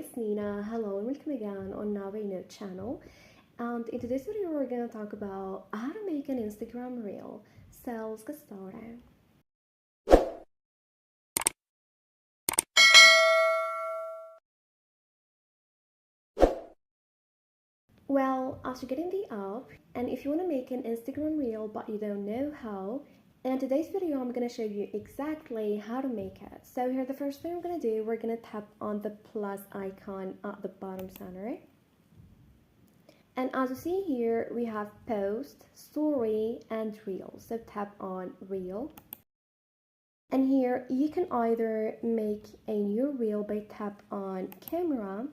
it's Nina. Hello and welcome again on Navi Note channel. And in today's video, we're gonna talk about how to make an Instagram reel. So let's get started. Well, after getting the app, and if you want to make an Instagram reel but you don't know how, in today's video I'm going to show you exactly how to make it. So here the first thing we're going to do, we're going to tap on the plus icon at the bottom center. And as you see here, we have post, story, and reel. So tap on reel. And here you can either make a new reel by tap on camera.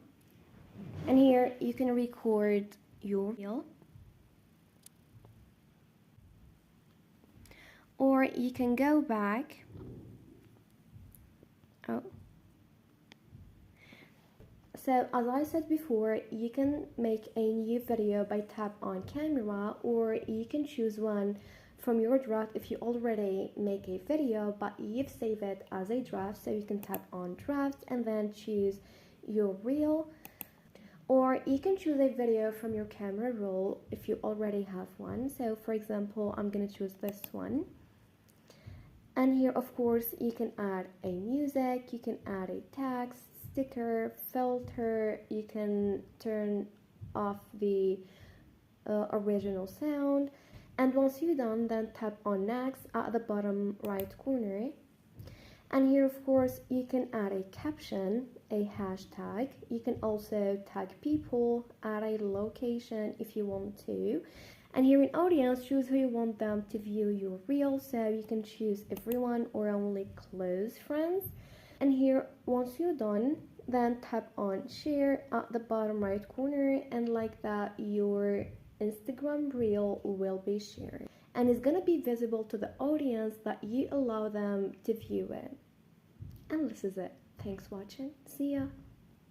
And here you can record your reel. Or you can go back. So as I said before, you can make a new video by tap on camera, or you can choose one from your draft if you already make a video but you've saved it as a draft. So you can tap on draft and then choose your reel, or you can choose a video from your camera roll if you already have one. So for example, I'm gonna choose this one. And here of course you can add a music, you can add a text, sticker, filter, you can turn off the original sound, and once you're done, then tap on next at the bottom right corner. And here of course you can add a caption, a hashtag, you can also tag people, add a location if you want to. And here in audience, choose who you want them to view your reel, so you can choose everyone or only close friends. And here, once you're done, then tap on share at the bottom right corner, and like that, your Instagram reel will be shared. And it's gonna be visible to the audience that you allow them to view it. And this is it. Thanks for watching. See ya.